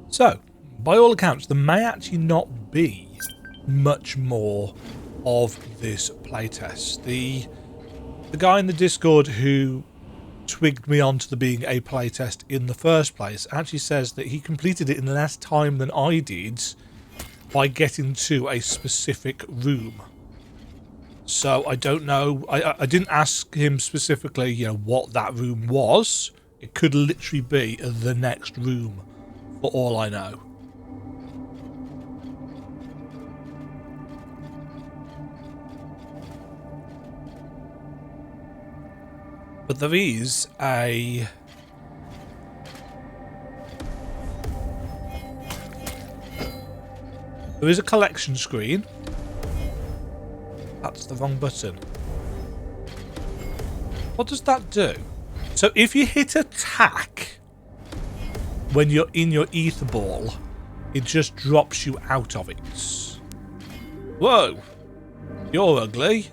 So, by all accounts, there may actually not be much more of this playtest. The guy in the Discord who twigged me onto the being a playtest in the first place actually says that he completed it in less time than I did by getting to a specific room. So I don't know. I didn't ask him specifically, you know, what that room was. It could literally be the next room, for all I know. But there is a... There is a collection screen. That's the wrong button. What does that do? So if you hit attack when you're in your ether ball, it just drops you out of it. Whoa. You're ugly.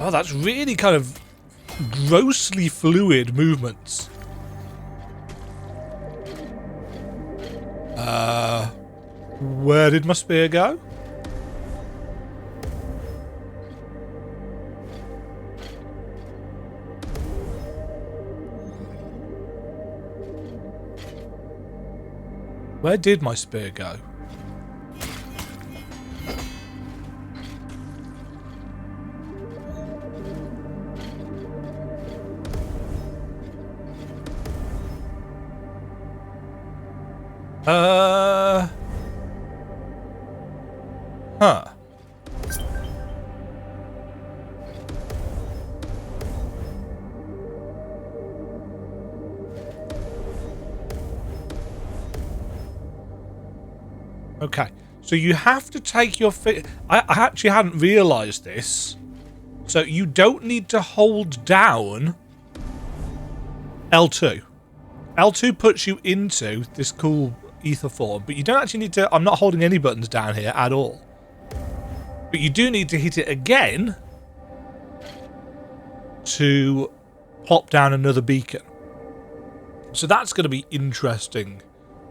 Oh, that's really kind of grossly fluid movements. Where did my spear go? Where did my spear go? Huh. Okay, so you have to take your I actually hadn't realised this. So you don't need to hold down L2. L2 puts you into this cool ether form, but you don't actually need to... I'm not holding any buttons down here at all. But you do need to hit it again to plop down another beacon. So that's going to be interesting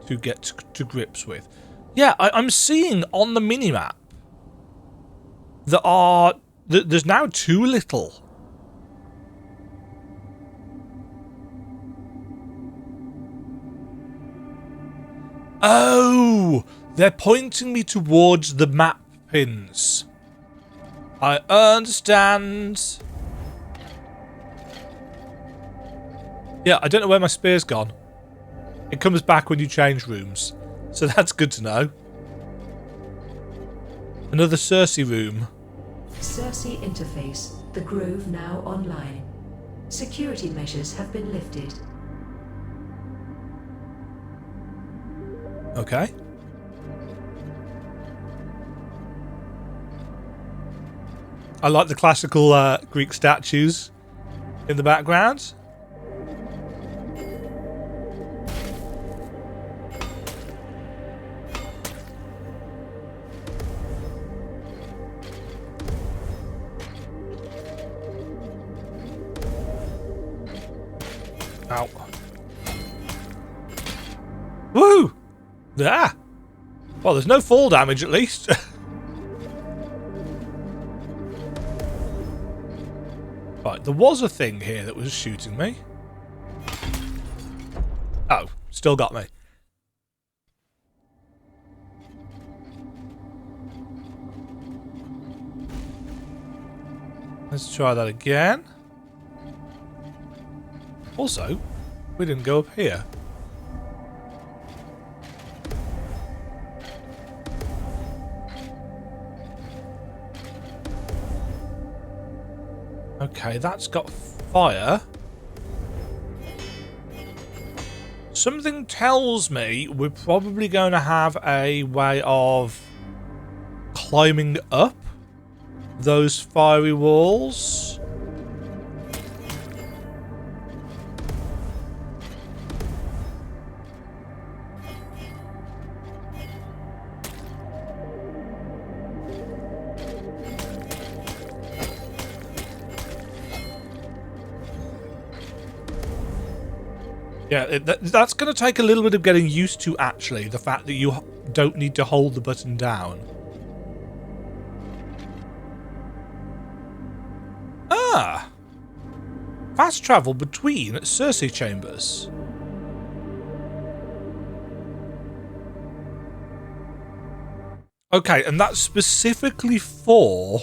to get to grips with. Yeah, I'm seeing on the minimap there's now too little. Oh, they're pointing me towards the map pins. I understand. Yeah, I don't know where my spear's gone. It comes back when you change rooms. So that's good to know. Another Circe room. Circe interface. The Grove now online. Security measures have been lifted. Okay. I like the classical Greek statues in the background. Ow. Woo! Ah! Well, there's no fall damage at least. Right, there was a thing here that was shooting me. Oh, still got me. Let's try that again. Also, we didn't go up here. Okay, that's got fire. Something tells me we're probably going to have a way of climbing up those fiery walls. Yeah, that's going to take a little bit of getting used to, actually, the fact that you don't need to hold the button down. Ah! Fast travel between Circe chambers. Okay, and that's specifically for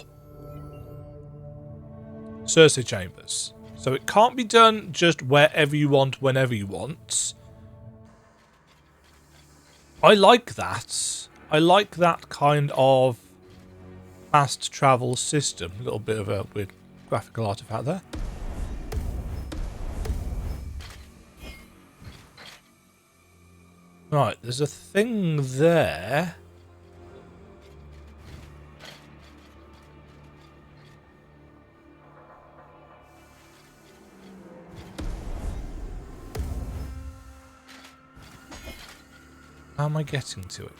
Circe chambers. So it can't be done just wherever you want, whenever you want. I like that. I like that kind of fast travel system. A little bit of a weird graphical artifact there. Right, there's a thing there. How am I getting to it?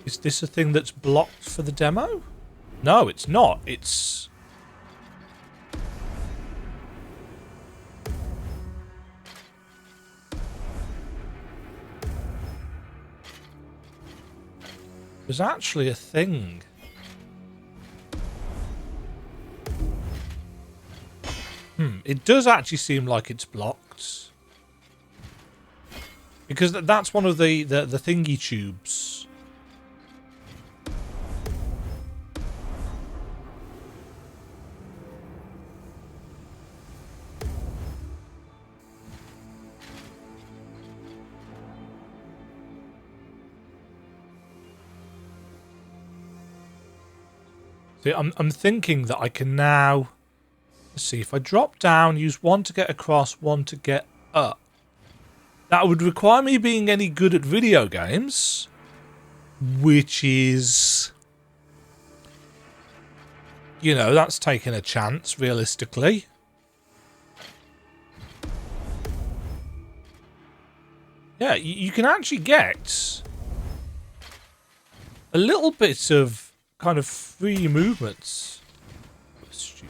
Is this a thing that's blocked for the demo? No, it's not. It's... There's actually a thing. It does actually seem like it's blocked. Because that's one of the thingy tubes. See, I'm thinking that I can now... Let's see, if I drop down, use one to get across, one to get up. That would require me being any good at video games, which is... You know, that's taking a chance, realistically. Yeah, you can actually get a little bit of kind of free movements. Stupid.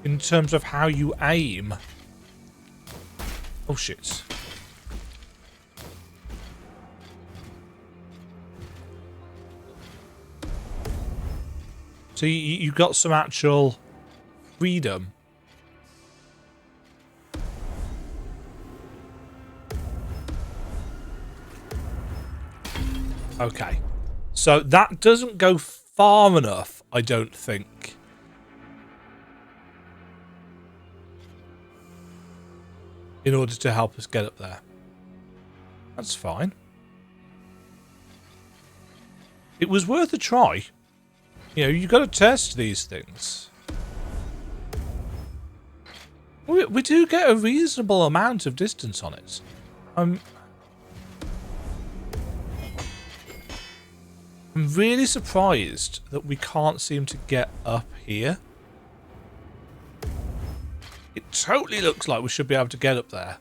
In terms of how you aim. Oh shit. So you got some actual freedom. Okay. So that doesn't go far enough, I don't think. In order to help us get up there. That's fine. It was worth a try. You know, you've got to test these things. We do get a reasonable amount of distance on it. I'm really surprised that we can't seem to get up here. It totally looks like we should be able to get up there.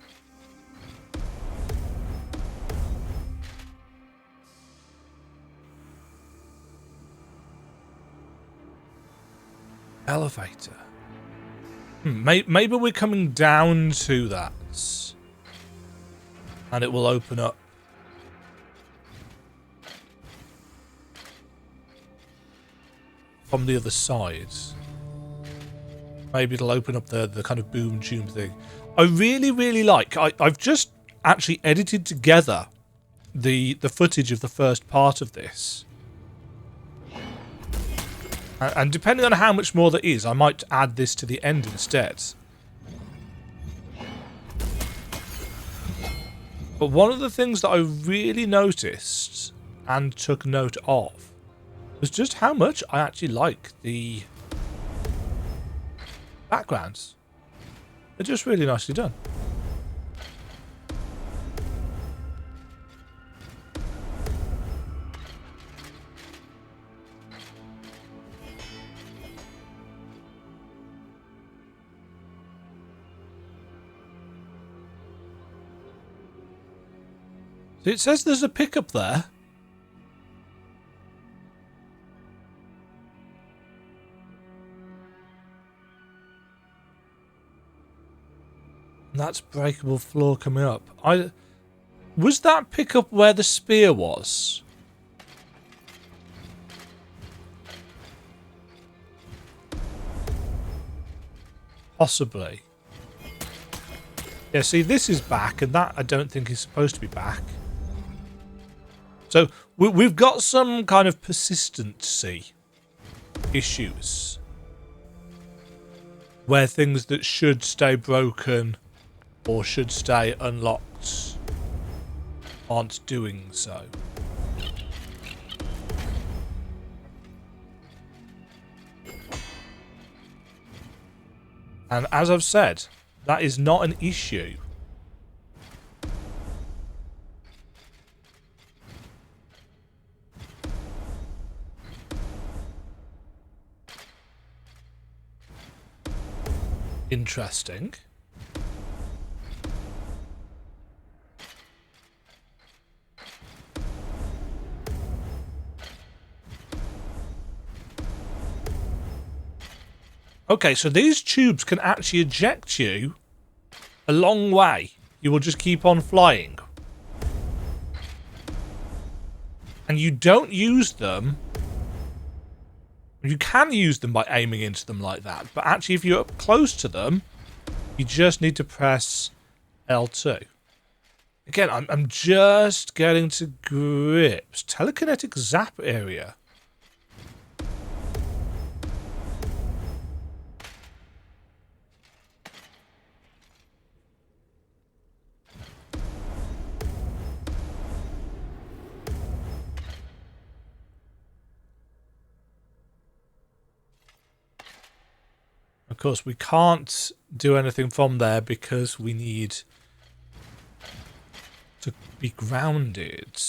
Elevator. Maybe we're coming down to that. And it will open up. From the other side. Maybe it'll open up the kind of boom tube thing. I really like... I've just actually edited together the footage of the first part of this. And depending on how much more there is, I might add this to the end instead. But one of the things that I really noticed and took note of was just how much I actually like the backgrounds. They're just really nicely done. So it says there's a pickup there. And that's breakable floor coming up. Was that pickup where the spear was? Possibly. Yeah, see, this is back, and that I don't think is supposed to be back. So we've got some kind of persistency issues where things that should stay broken or should stay unlocked aren't doing so. And as I've said, that is not an issue. Interesting. Okay, so these tubes can actually eject you a long way. You will just keep on flying. And you don't use them. You can use them by aiming into them like that. But actually, if you're up close to them, you just need to press L2. Again, I'm just getting to grips. Telekinetic zap area. Of course, we can't do anything from there because we need to be grounded.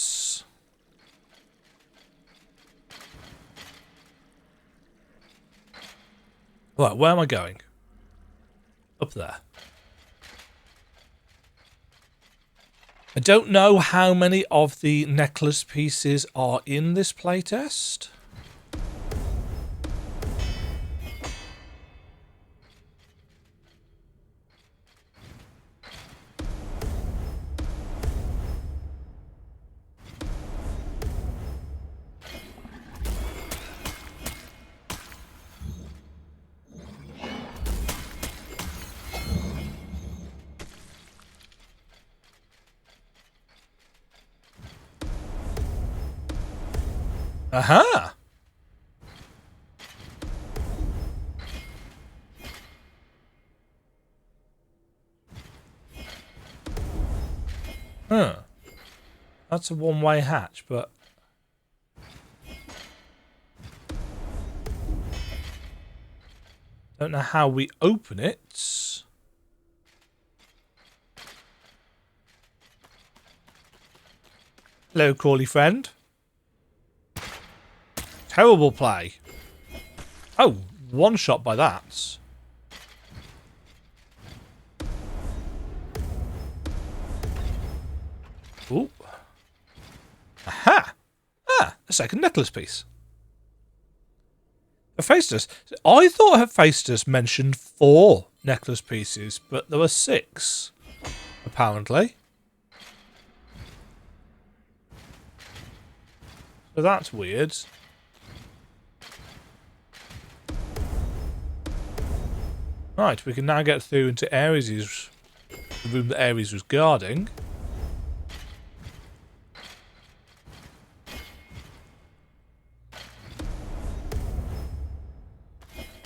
Right, where am I going? Up there. I don't know how many of the necklace pieces are in this playtest. Aha! Huh. That's a one-way hatch, but... don't know how we open it. Hello, Crawley friend. Terrible play. Oh, one shot by that. Ooh. Aha! Ah, a second necklace piece. Hephaestus. I thought Hephaestus mentioned 4 necklace pieces, but there were 6, apparently. So that's weird. Right, we can now get through into Ares' the room that Ares was guarding.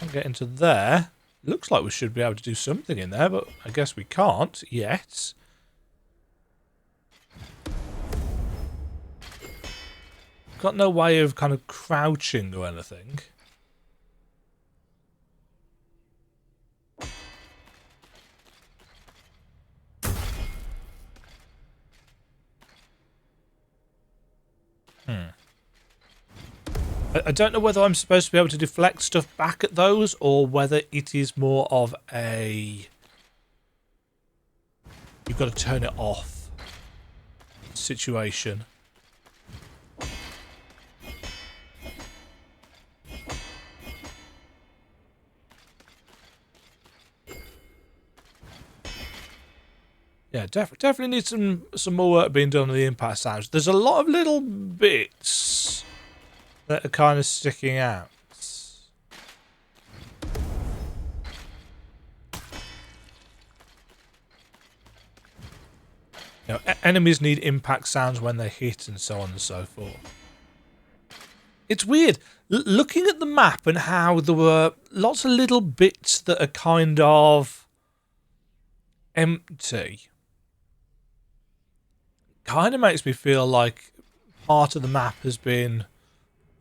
I'll get into there. Looks like we should be able to do something in there, but I guess we can't yet. Got no way of kind of crouching or anything. I don't know whether I'm supposed to be able to deflect stuff back at those or whether it is more of a... you've got to turn it off situation. Yeah, definitely needs some more work being done on the impact sounds. There's a lot of little bits that are kind of sticking out. You know, enemies need impact sounds when they hit and so on and so forth. It's weird looking at the map and how there were lots of little bits that are kind of empty. Kind of makes me feel like part of the map has been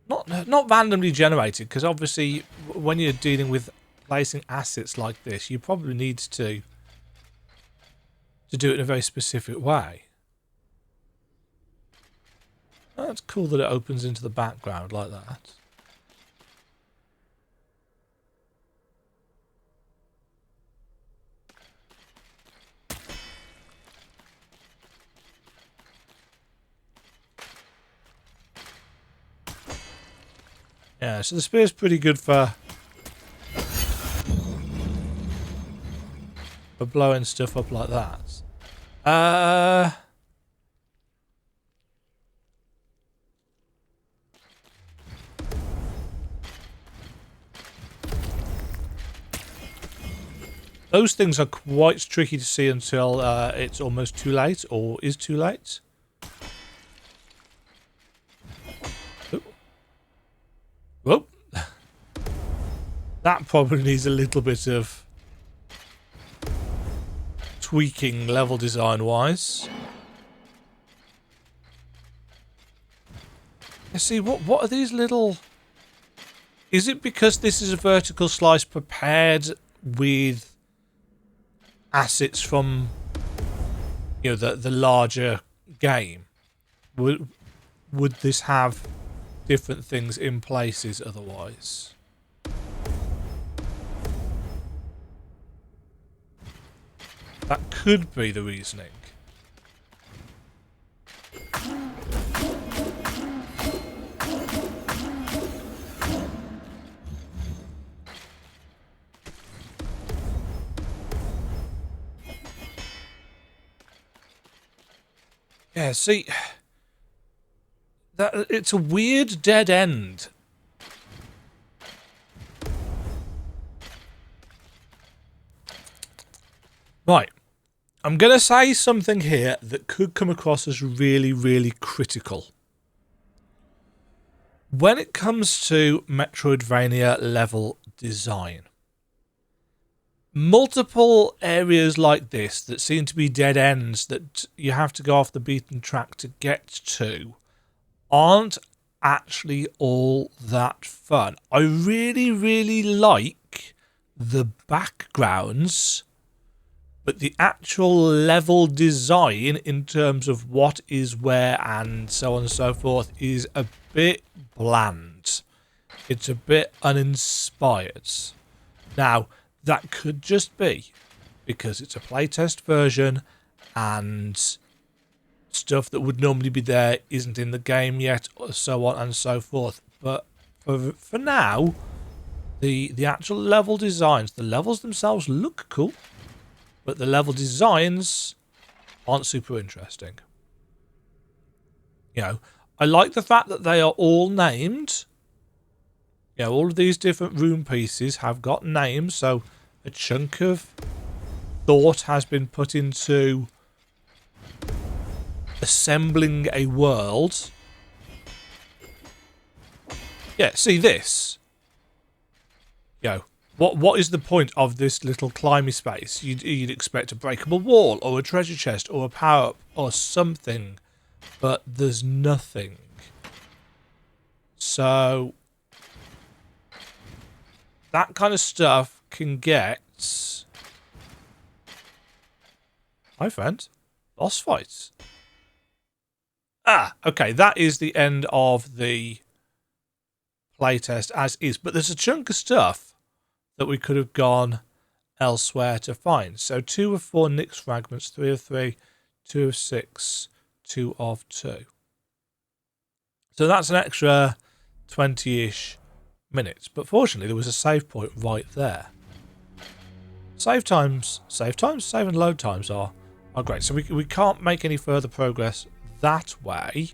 not randomly generated, because obviously when you're dealing with placing assets like this, you probably need to do it in a very specific way. That's cool that it opens into the background like that. Yeah, so the spear's pretty good for blowing stuff up like that. Those things are quite tricky to see until it's almost too late, or is too late. Whoa. That probably needs a little bit of tweaking level design wise. You see, what are these little... Is it because this is a vertical slice prepared with assets from, you know, the larger game? Would this have different things in places otherwise? That could be the reasoning. Yeah, see, that it's a weird dead end. Right. I'm going to say something here that could come across as really, really critical. When it comes to Metroidvania level design, multiple areas like this that seem to be dead ends that you have to go off the beaten track to get to aren't actually all that fun. I really, really like the backgrounds, but the actual level design in terms of what is where and so on and so forth is a bit bland. It's a bit uninspired. Now, that could just be because it's a playtest version and stuff that would normally be there isn't in the game yet, or so on and so forth. But for now, the actual level designs, the levels themselves look cool, but the level designs aren't super interesting. You know, I like the fact that they are all named. You know, all of these different room pieces have got names, so a chunk of thought has been put into assembling a world. Yeah, see this. You know, what is the point of this little climby space? You'd expect a breakable wall or a treasure chest or a power-up or something, but there's nothing. So that kind of stuff can get... Hi, friend. Boss fights. Ah, okay, that is the end of the playtest as is, but there's a chunk of stuff that we could have gone elsewhere to find. So 2 of 4 Nyx fragments, 3 of 3, 2 of 6, 2 of 2. So that's an extra 20-ish minutes. But fortunately, there was a save point right there. Save and load times are great. So we can't make any further progress that way.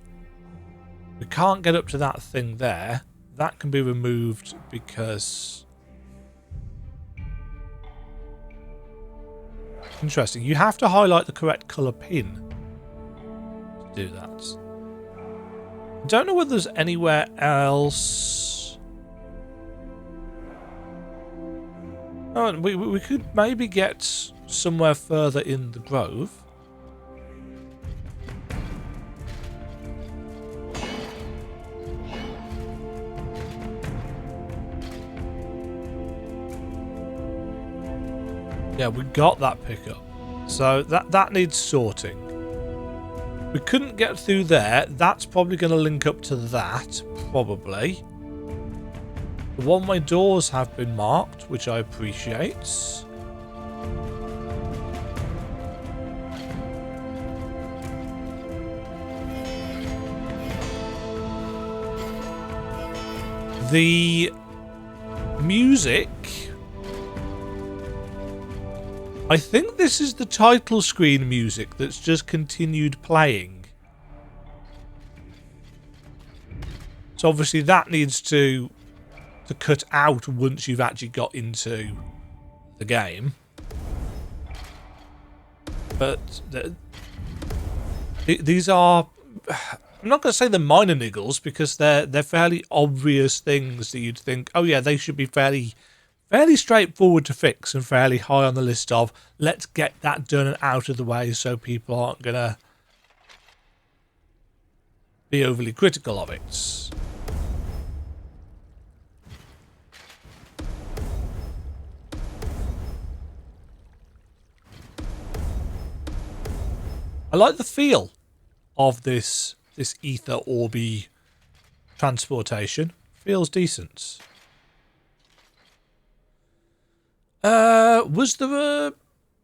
We can't get up to that thing there. That can be removed because... Interesting. You have to highlight the correct colour pin to do that. I don't know whether there's anywhere else... Oh, we could maybe get somewhere further in the grove. Yeah, we got that pickup. So that needs sorting. We couldn't get through there. That's probably going to link up to that, probably. The one-way doors have been marked, which I appreciate. The music... I think this is the title screen music that's just continued playing. So obviously that needs to cut out once you've actually got into the game. But these are... I'm not going to say they're minor niggles because they're fairly obvious things that you'd think, oh yeah, they should be fairly straightforward to fix and fairly high on the list of let's get that done and out of the way so people aren't going to be overly critical of it. I like the feel of this ether orby transportation. Feels decent. Was there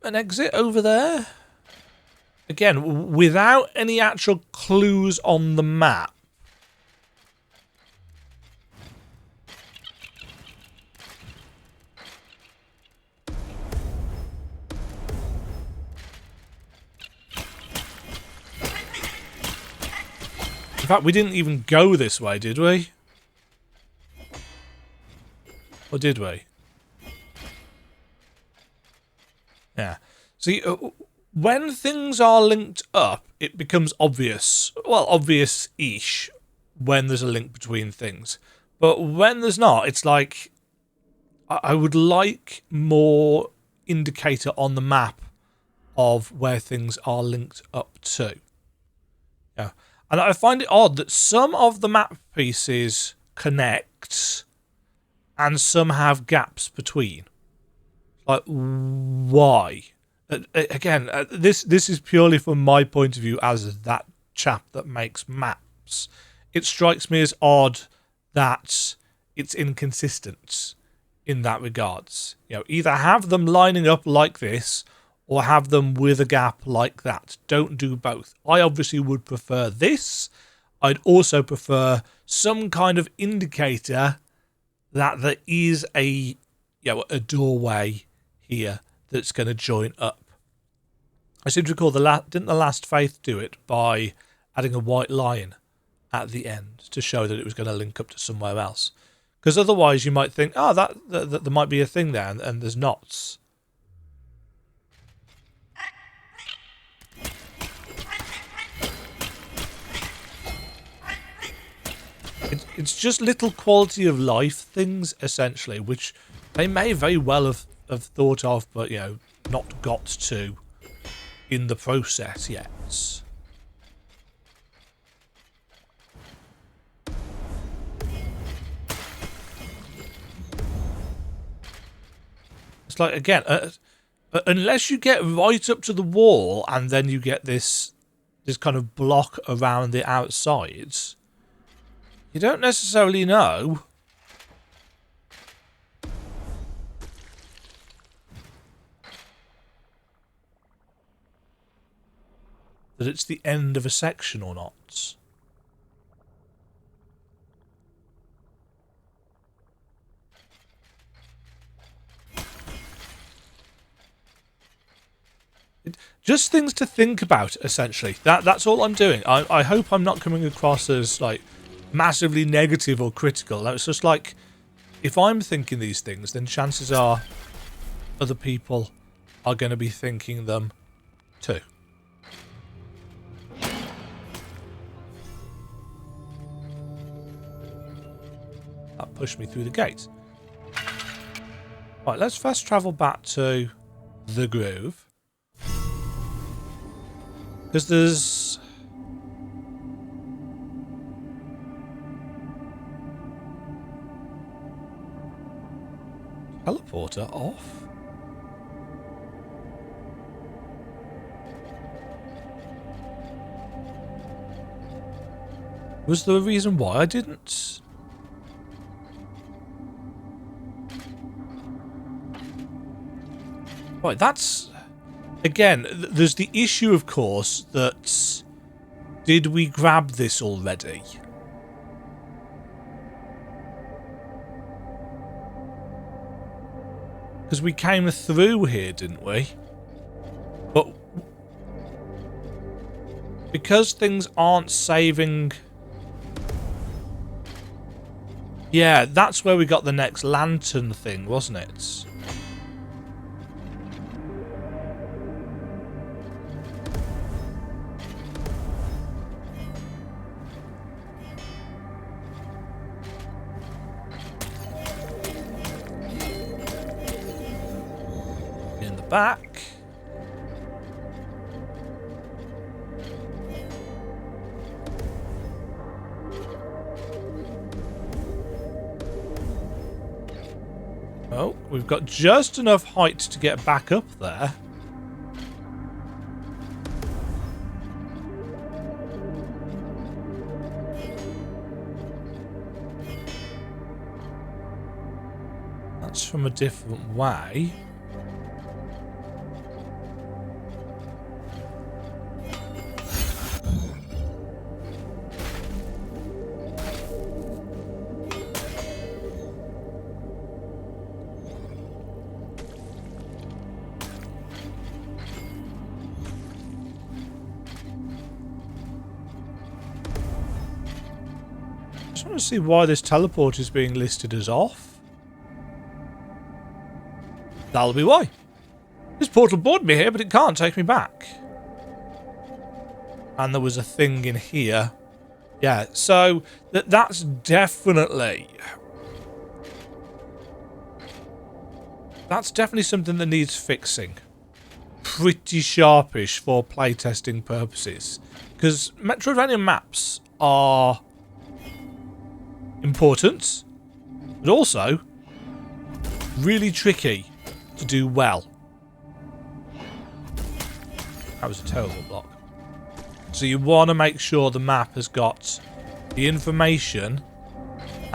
an exit over there? Again, without any actual clues on the map. In fact, we didn't even go this way, did we? Or did we? Yeah. See, when things are linked up, it becomes obvious. Well, obvious-ish when there's a link between things. But when there's not, it's like... I would like more indicator on the map of where things are linked up to. Yeah. And I find it odd that some of the map pieces connect and some have gaps between. Like, why? Again, this is purely from my point of view as that chap that makes maps. It strikes me as odd that it's inconsistent in that regards. You know, either have them lining up like this or have them with a gap like that. Don't do both. I obviously would prefer this. I'd also prefer some kind of indicator that there is a doorway here that's going to join up. I seem to recall didn't the Last Faith do it by adding a white line at the end to show that it was going to link up to somewhere else? Because otherwise you might think, oh, that there might be a thing there, and there's not. It's just little quality of life things, essentially, which they may very well have thought of, but, not got to in the process yet. It's like, again, unless you get right up to the wall and then you get this kind of block around the outsides, you don't necessarily know. that it's the end of a section or not. Just things to think about, essentially. That's all I'm doing. I hope I'm not coming across as, like, massively negative or critical. It's just like, if I'm thinking these things, then chances are other people are going to be thinking them too. That pushed me through the gate. Right, let's fast travel back to the groove. Because there's... teleporter off? Was there a reason why I didn't? Right, that's... Again, there's the issue, of course, that... Did we grab this already? Because we came through here, didn't we? But... Because things aren't saving... Yeah, that's where we got the next lantern thing, wasn't it? In the back. Oh, we've got just enough height to get back up there. That's from a different way. I want to see why this teleport is being listed as off. That'll be why. This portal brought me here, but it can't take me back. And there was a thing in here. Yeah, so that's definitely... That's definitely something that needs fixing. Pretty sharpish for playtesting purposes. Because Metroidvania maps are... important, but also really tricky to do well. That was a terrible block. So you want to make sure the map has got the information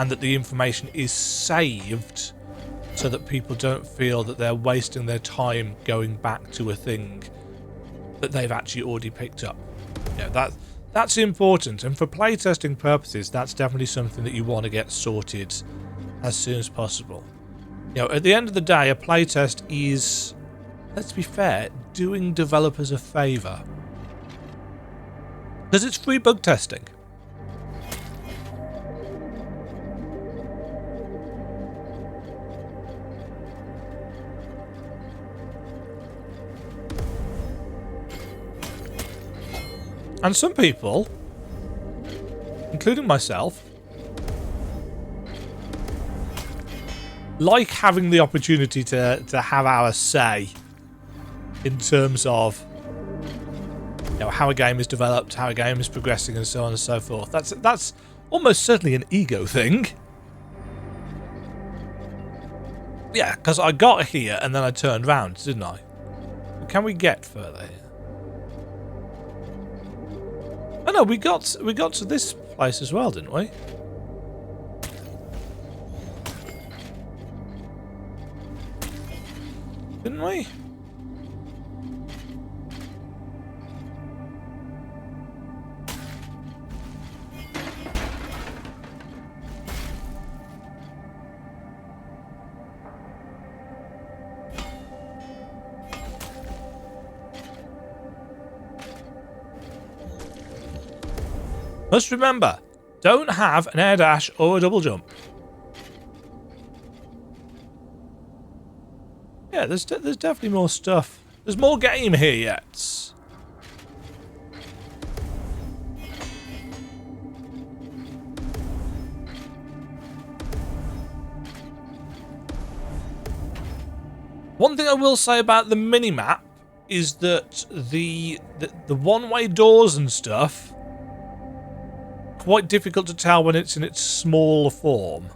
and that the information is saved so that people don't feel that they're wasting their time going back to a thing that they've actually already picked up. Yeah, that's important, and for playtesting purposes, that's definitely something that you want to get sorted as soon as possible. You know, at the end of the day, a playtest is, let's be fair, doing developers a favour. Because it's free bug testing. And some people, including myself, like having the opportunity to have our say in terms of, you know, how a game is developed, how a game is progressing, and so on and so forth. That's almost certainly an ego thing. Yeah, because I got here and then I turned round, didn't I? Can we get further here? Oh no, we got to this place as well, didn't we? Didn't we? Must remember, don't have an air dash or a double jump. Yeah, there's definitely more stuff. There's more game here yet. One thing I will say about the mini-map is that the one-way doors and stuff, quite difficult to tell when it's in its smaller form.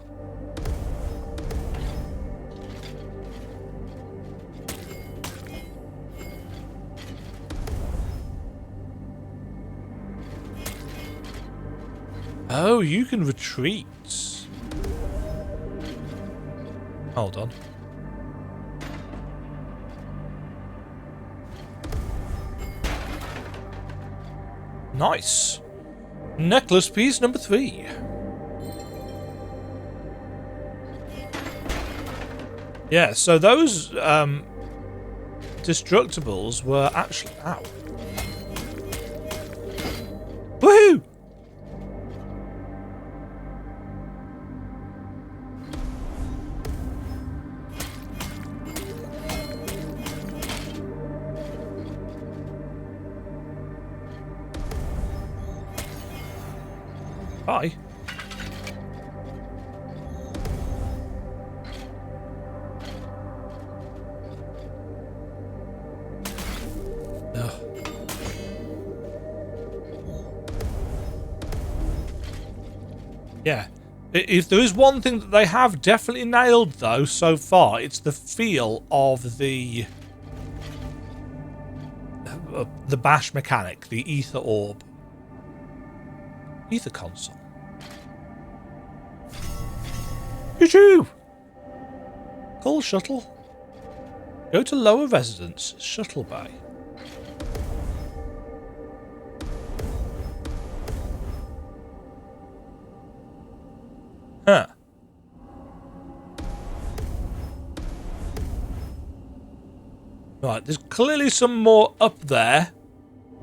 Oh, you can retreat. Hold on. Nice. Necklace piece number 3. Yeah, so those destructibles were actually... Ow. Woohoo! Bye. Ugh. Yeah. If there is one thing that they have definitely nailed, though, so far, it's the feel of the bash mechanic, the ether orb. Ether console. Choo-choo! Call shuttle. Go to lower residence, shuttle bay. Huh. Right, there's clearly some more up there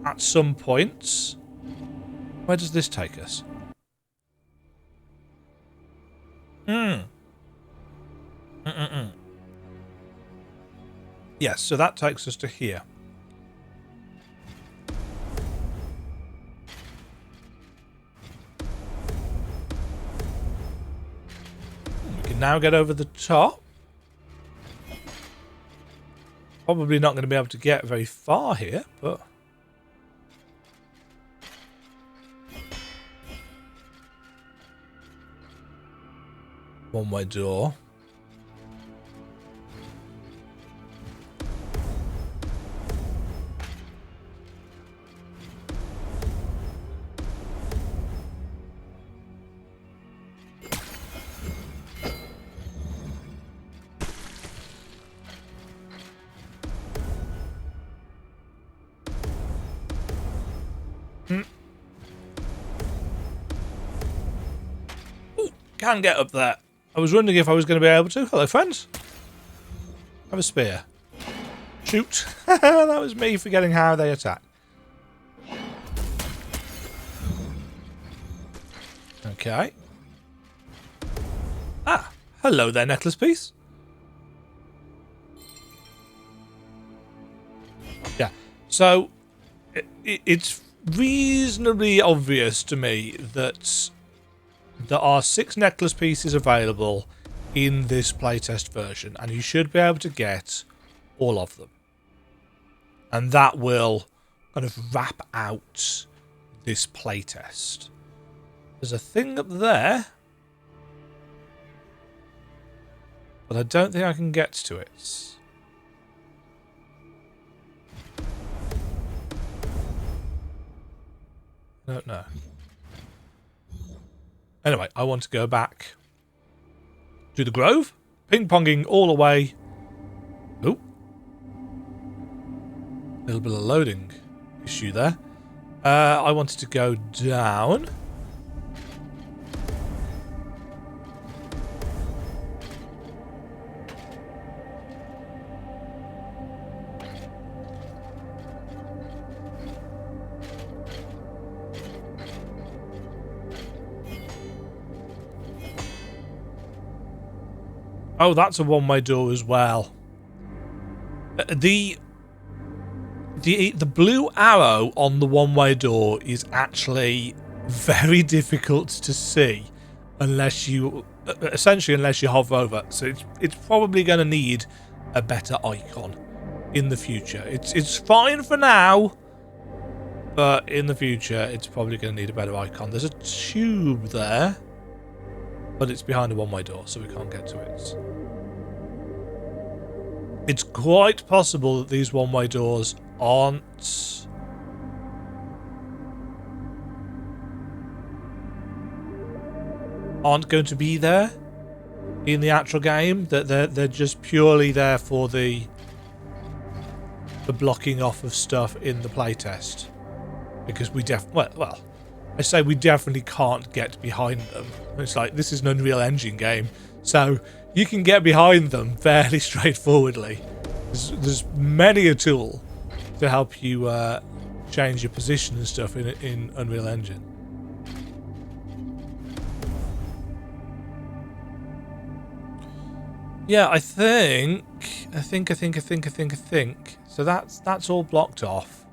at some points. Where does this take us? Yes, so that takes us to here. We can now get over the top. Probably not going to be able to get very far here, but... One-way door. Ooh, can get up there. I was wondering if I was going to be able to. Hello, friends. Have a spear. Shoot. That was me forgetting how they attack. Okay. Ah, hello there, necklace piece. Yeah, so it's reasonably obvious to me that there are 6 necklace pieces available in this playtest version, and you should be able to get all of them. And that will kind of wrap out this playtest. There's a thing up there, but I don't think I can get to it. I don't know. Anyway, I want to go back to the Grove. Ping-ponging all the way. Oh. A little bit of loading issue there. I wanted to go down. Oh, that's a one-way door as well. The blue arrow on the one-way door is actually very difficult to see unless you hover over. So it's probably going to need a better icon in the future. It's fine for now, but in the future it's probably going to need a better icon. There's a tube there, but it's behind a one-way door, so we can't get to it. It's quite possible that these one-way doors aren't going to be there in the actual game. That they're just purely there for the blocking off of stuff in the playtest. Because we I say we definitely can't get behind them. It's like, this is an Unreal Engine game, so you can get behind them fairly straightforwardly. There's many a tool to help you change your position and stuff in Unreal Engine. Yeah, I think. So that's all blocked off.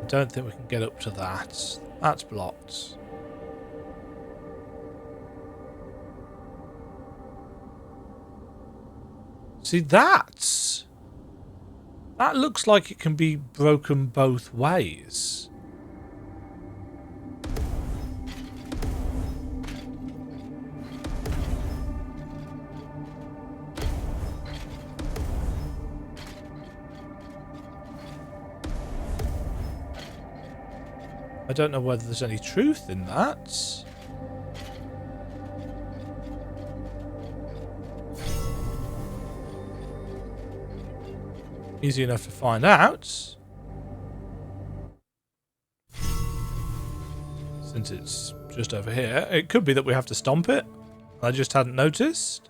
I don't think we can get up to that. That's blocked. See, that looks like it can be broken both ways. I don't know whether there's any truth in that. Easy enough to find out. Since it's just over here. It could be that we have to stomp it. I just hadn't noticed.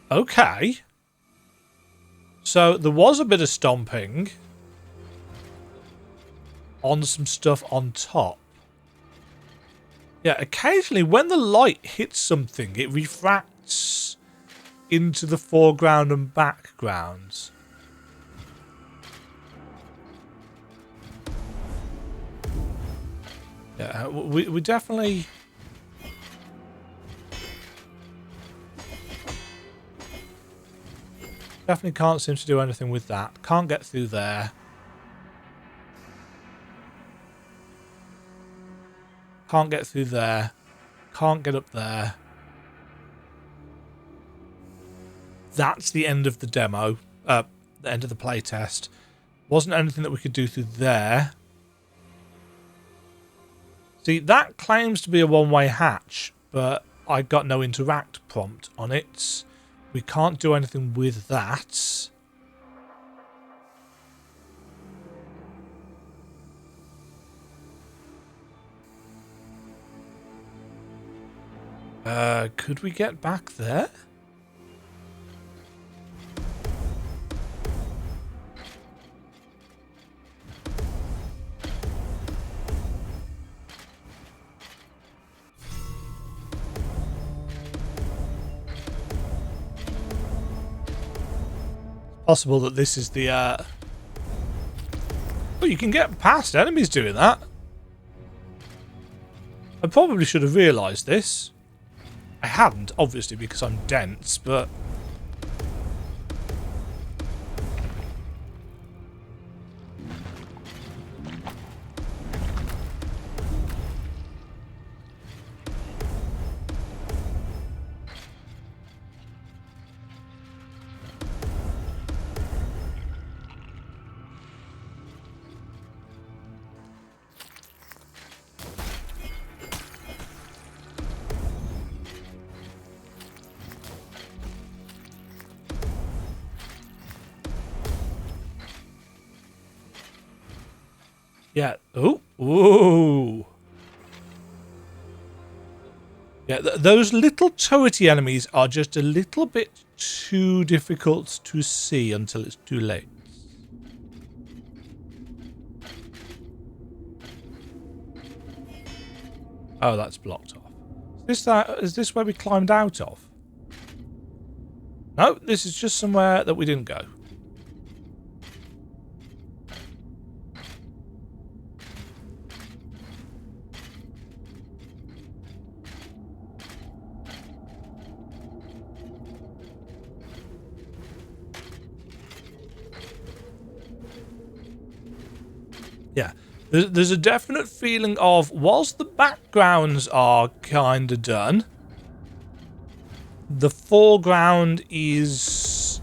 Okay. So there was a bit of stomping on some stuff on top. Yeah, occasionally when the light hits something, it refracts into the foreground and background. Yeah, we definitely... Definitely can't seem to do anything with that. Can't get through there. Can't get through there. Can't get up there. That's the end of the demo. The end of the playtest. Wasn't anything that we could do through there. See, that claims to be a one-way hatch, but I got no interact prompt on it. We can't do anything with that. Could we get back there? Possible that this is the oh, you can get past enemies doing that. I probably should have realised this. I hadn't, obviously, because I'm dense, but... Yeah. Oh. Ooh. Yeah, those little turrety enemies are just a little bit too difficult to see until it's too late. Oh, that's blocked off. Is this where we climbed out of? No, this is just somewhere that we didn't go. Yeah, there's a definite feeling of, whilst the backgrounds are kind of done, the foreground is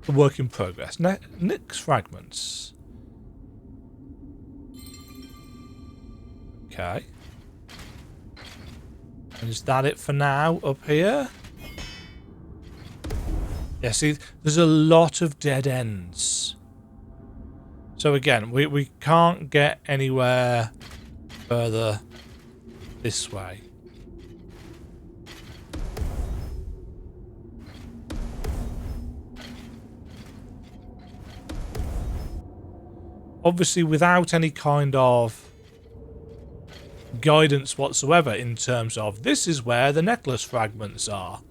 a work in progress. Nick's fragments. Okay. And is that it for now up here? Yeah, see, there's a lot of dead ends. So again, we can't get anywhere further this way. Obviously, without any kind of guidance whatsoever in terms of this is where the necklace fragments are.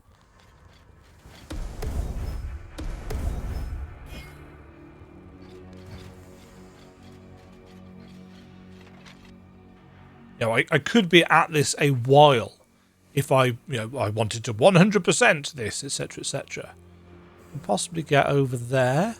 You know, I could be at this a while if I wanted to 100% this, etc., etc. And possibly get over there.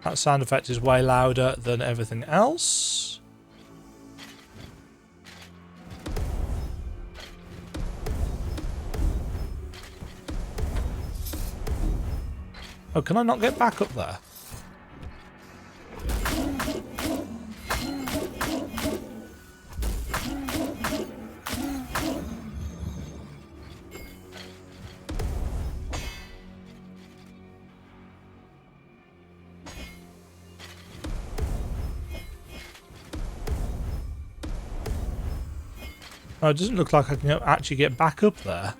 That sound effect is way louder than everything else. Oh, can I not get back up there? Oh, it doesn't look like I can actually get back up there.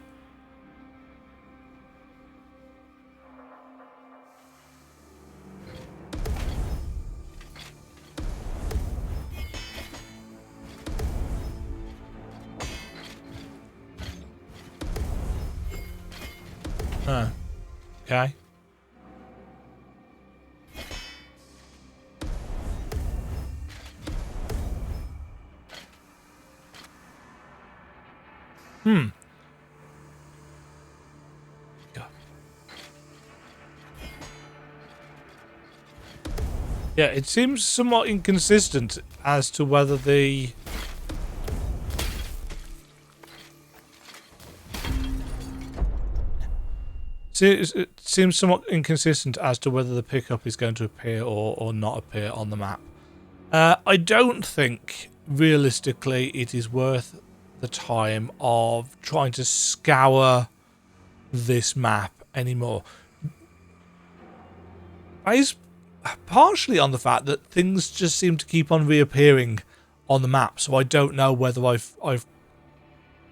Oh, okay. God. Yeah, it seems somewhat inconsistent as to whether the... It seems somewhat inconsistent as to whether the pickup is going to appear or not appear on the map. I don't think, realistically, it is worth the time of trying to scour this map anymore. Based partially on the fact that things just seem to keep on reappearing on the map, so I don't know whether I've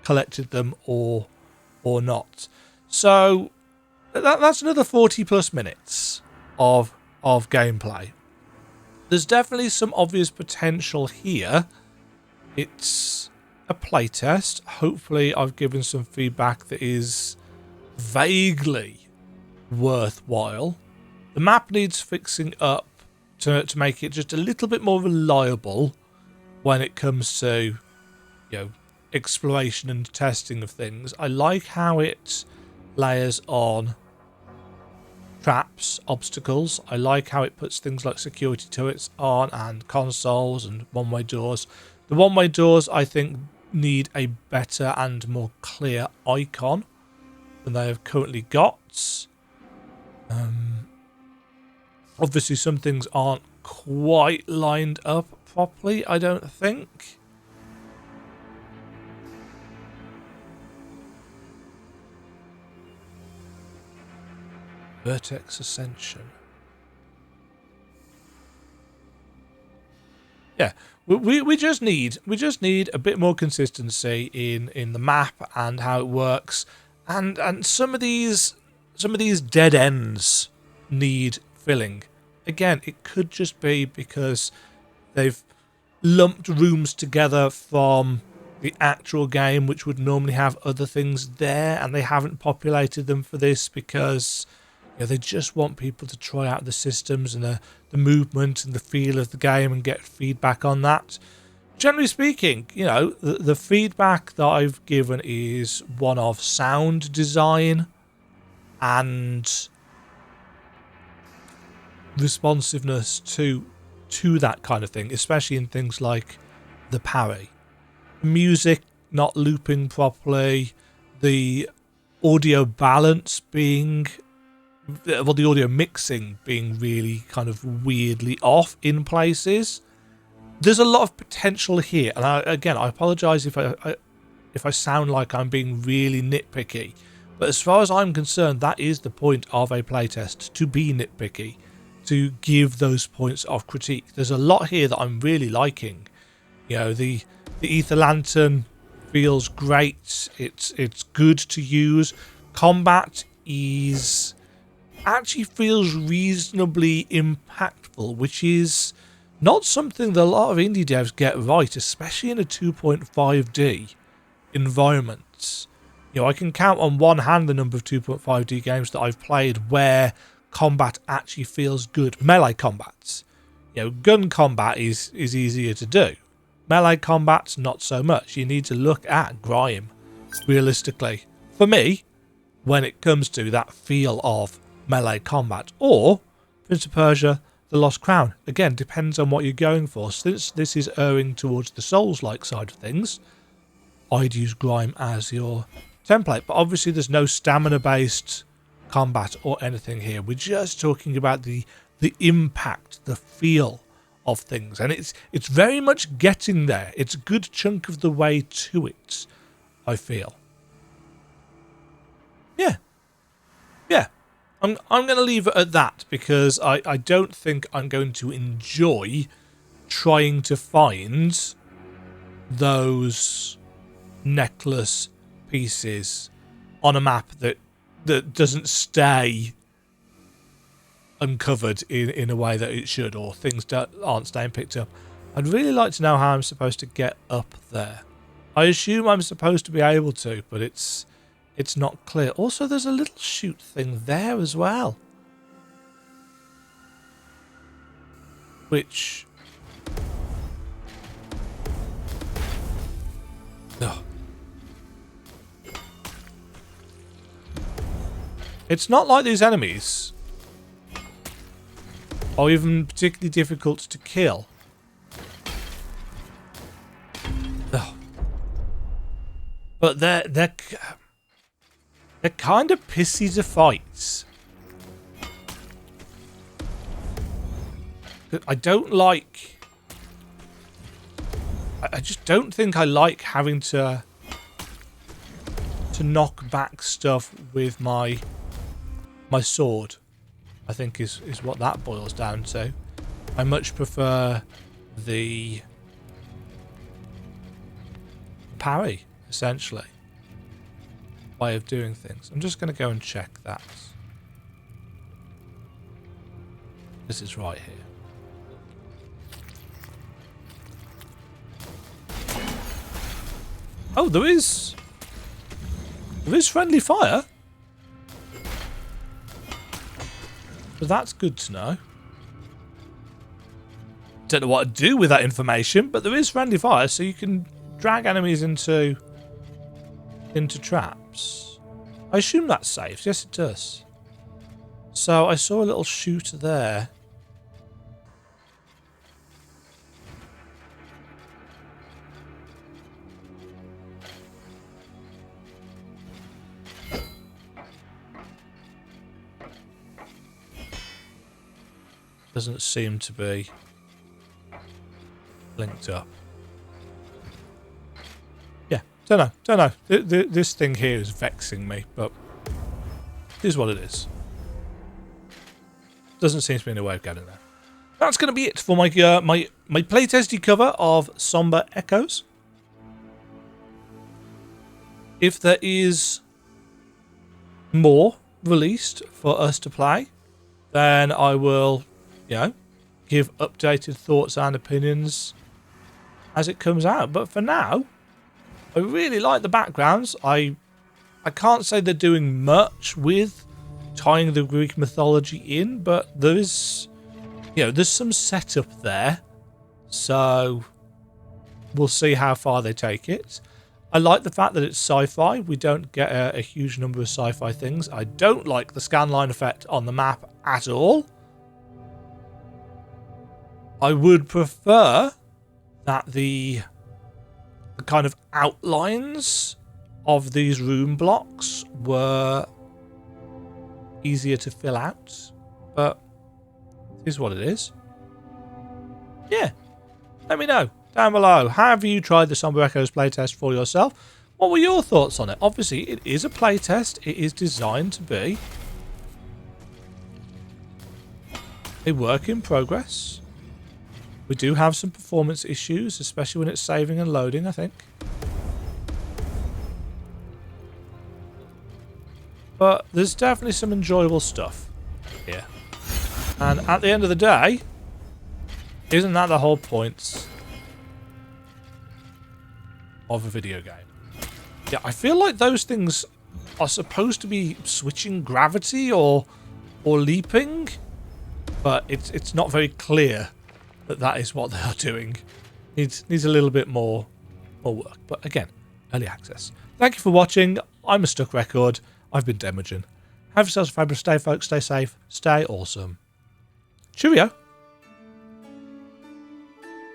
collected them or not. So that's another 40 plus minutes of gameplay. There's definitely some obvious potential here. It's a playtest. Hopefully I've given some feedback that is vaguely worthwhile. The map needs fixing up to make it just a little bit more reliable when it comes to, exploration and testing of things. I like how it layers on traps, obstacles. I like how it puts things like security turrets on and consoles and one-way doors. The one-way doors, I think, need a better and more clear icon than they have currently got. Obviously, some things aren't quite lined up properly, I don't think. Vertex Ascension. Yeah, we just need a bit more consistency in the map and how it works, and some of these dead ends need filling. Again, it could just be because they've lumped rooms together from the actual game, which would normally have other things there, and they haven't populated them for this because they just want people to try out the systems and the movement and the feel of the game and get feedback on that. Generally speaking, the feedback that I've given is one of sound design and responsiveness to that kind of thing, especially in things like the parry. Music not looping properly, the audio balance being... well, the audio mixing being really kind of weirdly off in places. There's a lot of potential here, and I apologise if I sound like I'm being really nitpicky, but as far as I'm concerned, that is the point of a playtest, to be nitpicky, to give those points of critique. There's a lot here that I'm really liking. The ether lantern feels great. It's good to use. Combat is... actually feels reasonably impactful, which is not something that a lot of indie devs get right, especially in a 2.5D environment. I can count on one hand the number of 2.5D games that I've played where combat actually feels good. Melee combat. Gun combat is easier to do. Melee combat, not so much. You need to look at grime, realistically. For me, when it comes to that feel of melee combat, or Prince of Persia The Lost Crown. Again, depends on what you're going for. Since this is erring towards the Souls-like side of things, I'd use grime as your template, but obviously there's no stamina based combat or anything here. We're just talking about the impact, the feel of things, and it's very much getting there. It's a good chunk of the way to it, I feel. Yeah, I'm going to leave it at that, because I don't think I'm going to enjoy trying to find those necklace pieces on a map that doesn't stay uncovered in a way that it should, or things aren't staying picked up. I'd really like to know how I'm supposed to get up there. I assume I'm supposed to be able to, but it's not clear. Also, there's a little chute thing there as well, which... oh. It's not like these enemies are even particularly difficult to kill. Oh. But they're kind of pissy to fight. I don't like... I just don't think I like having to knock back stuff with my sword, I think is what that boils down to. I much prefer the parry, essentially, way of doing things. I'm just going to go and check that. This is right here. Oh, there is friendly fire. So that's good to know. Don't know what to do with that information, but there is friendly fire, so you can drag enemies into traps. I assume that's safe. Yes, it does. So I saw a little shooter there. Doesn't seem to be linked up. Yeah, don't know. This thing here is vexing me, but it is what it is. doesn't seem to be any way of getting there. That's going to be it for my my playtesty cover of Somber Echoes. If there is more released for us to play, then I will, give updated thoughts and opinions as it comes out. But for now, I really like the backgrounds. I can't say they're doing much with tying the Greek mythology in, but there is, there's some setup there. So we'll see how far they take it. I like the fact that it's sci-fi. We don't get a huge number of sci-fi things. I don't like the scanline effect on the map at all. I would prefer that the kind of outlines of these room blocks were easier to fill out, but it is what it is. Yeah, let me know down below. Have you tried the Somber Echoes playtest for yourself? What were your thoughts on it? Obviously, it is a playtest. It is designed to be a work in progress. We do have some performance issues, especially when it's saving and loading, I think. But there's definitely some enjoyable stuff here. And at the end of the day, isn't that the whole point of a video game? Yeah, I feel like those things are supposed to be switching gravity or leaping, but it's not very clear that is what they are doing. Needs a little bit more work. But again, early access. Thank you for watching. I'm a Stuck Record. I've been Demogen. Have yourselves a fabulous day, folks. Stay safe. Stay awesome. Cheerio.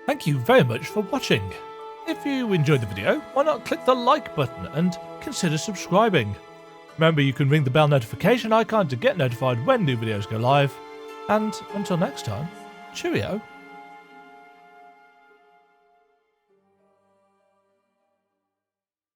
Thank you very much for watching. If you enjoyed the video, why not click the like button and consider subscribing. Remember, you can ring the bell notification icon to get notified when new videos go live. And until next time, cheerio.